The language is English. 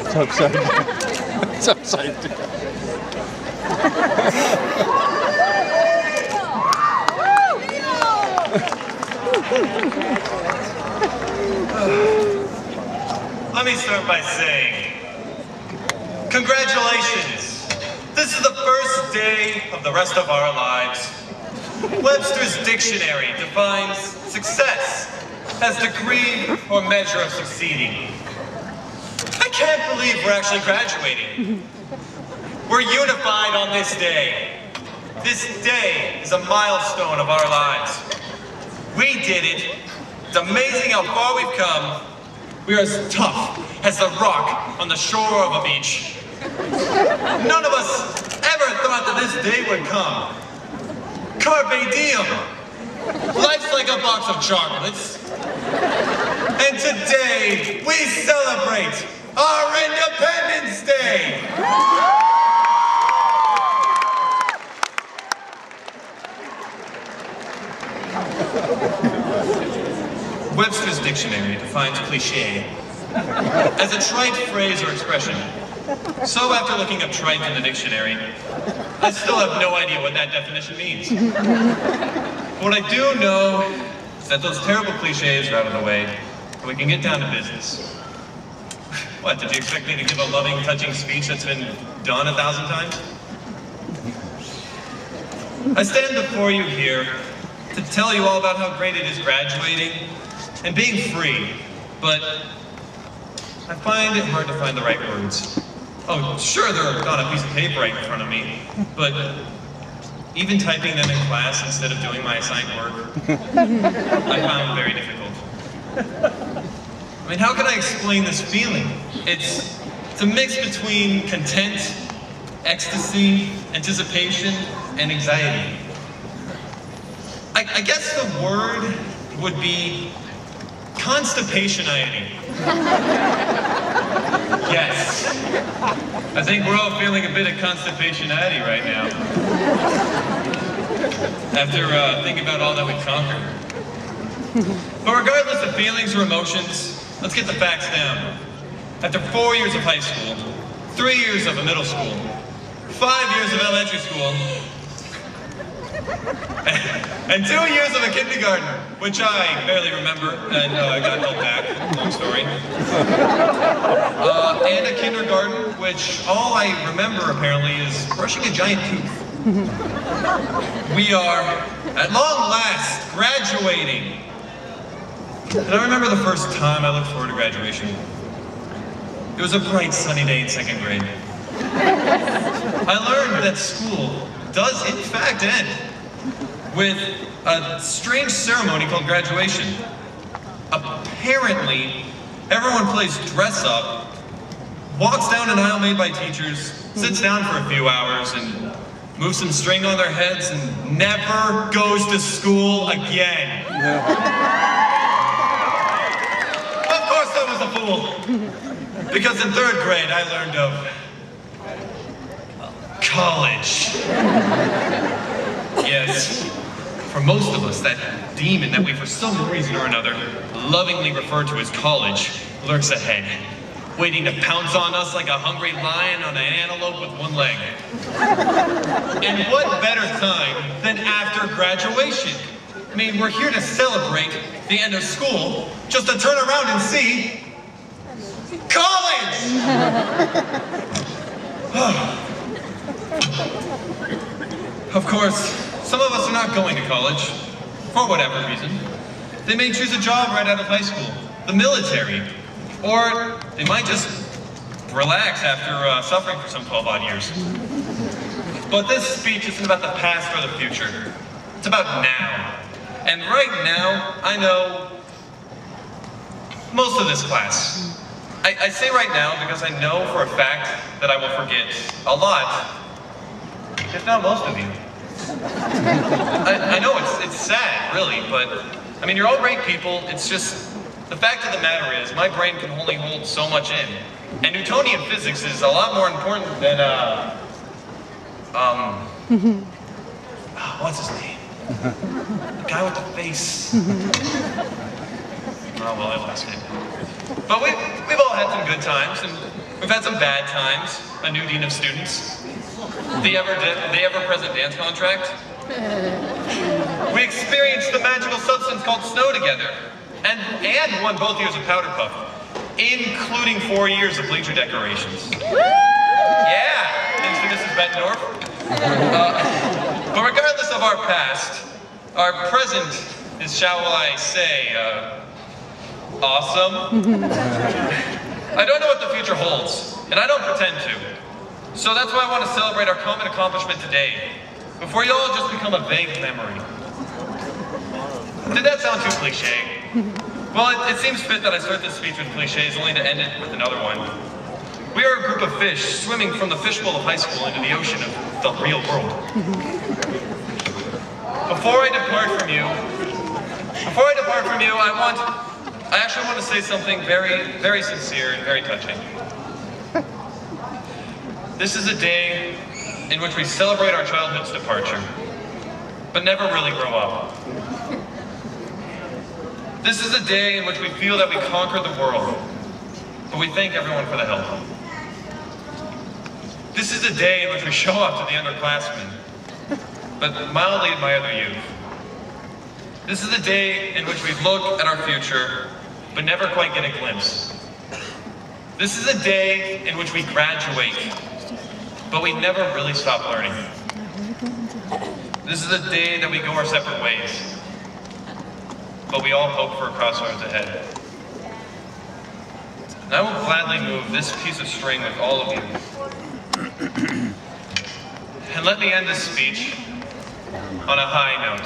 It's upside down. It's upside down. Let me start by saying, congratulations! This is the first day of the rest of our lives. Webster's dictionary defines success as degree or measure of succeeding. I can't believe we're actually graduating. We're unified on this day. This day is a milestone of our lives. We did it. It's amazing how far we've come. We are as tough as the rock on the shore of a beach. None of us ever thought that this day would come. Carpe diem. Life's like a box of chocolates. And today, we celebrate our Independence Day. Webster's dictionary defines cliché as a trite phrase or expression. So after looking up trite in the dictionary, I still have no idea what that definition means. What I do know is that those terrible clichés are out of the way, and we can get down to business. What, did you expect me to give a loving, touching speech that's been done 1,000 times? I stand before you here to tell you all about how great it is graduating and being free, but I find it hard to find the right words. Oh, sure, they're on a piece of paper right in front of me, but even typing them in class instead of doing my assigned work, I found very difficult. I mean, how can I explain this feeling? It's a mix between content, ecstasy, anticipation, and anxiety. I guess the word would be constipationiety. Yes. I think we're all feeling a bit of constipationiety right now. After thinking about all that we've conquered. But regardless of feelings or emotions, let's get the facts down. After 4 years of high school, 3 years of a middle school, 5 years of elementary school, and 2 years of a kindergarten, which I barely remember, and I got held back, long story. And a kindergarten, which all I remember apparently is brushing a giant tooth. We are, at long last, graduating. And I remember the first time I looked forward to graduation. It was a bright sunny day in 2nd grade. I learned that school does in fact end with a strange ceremony called graduation. Apparently, everyone plays dress up, walks down an aisle made by teachers, sits down for a few hours, and moves some string on their heads, and never goes to school again. Of course I was a fool, because in 3rd grade I learned of college. Yes. For most of us, that demon that we, for some reason or another, lovingly refer to as college, lurks ahead, waiting to pounce on us like a hungry lion on an antelope with one leg. And what better time than after graduation? I mean, we're here to celebrate the end of school, just to turn around and see college! Of course, some of us are not going to college, for whatever reason. They may choose a job right out of high school, the military, or they might just relax after suffering for some 12-odd years. But this speech isn't about the past or the future. It's about now. And right now, I know most of this class. I say right now because I know for a fact that I will forget a lot, if not most of you. I know it's sad, really, but I mean, you're all great people. It's just, the fact of the matter is, my brain can only hold so much in. And Newtonian physics is a lot more important than, what's his name? The guy with the face. not while I lasted. But we've all had some good times, and we've had some bad times. A new dean of students, the ever-present dance contract. We experienced the magical substance called snow together, and won both years of Powder Puff, including 4 years of bleacher decorations. Yeah, thanks to Mrs. Bettendorf. But regardless of our past, our present is, shall I say, awesome. I don't know what the future holds, and I don't pretend to. So that's why I want to celebrate our common accomplishment today, before you all just become a vague memory. Did that sound too cliche? Well, it seems fit that I start this speech with cliches, only to end it with another one. We are a group of fish swimming from the fishbowl of high school into the ocean of the real world. Before I depart from you, I actually want to say something very, very sincere and very touching. This is a day in which we celebrate our childhood's departure, but never really grow up. This is a day in which we feel that we conquered the world, but we thank everyone for the help. This is a day in which we show up to the underclassmen, but mildly admire their youth. This is a day in which we look at our future, but never quite get a glimpse. This is a day in which we graduate, but we never really stop learning. This is a day that we go our separate ways, but we all hope for a crossroads ahead. And I will gladly move this piece of string with all of you. And let me end this speech on a high note.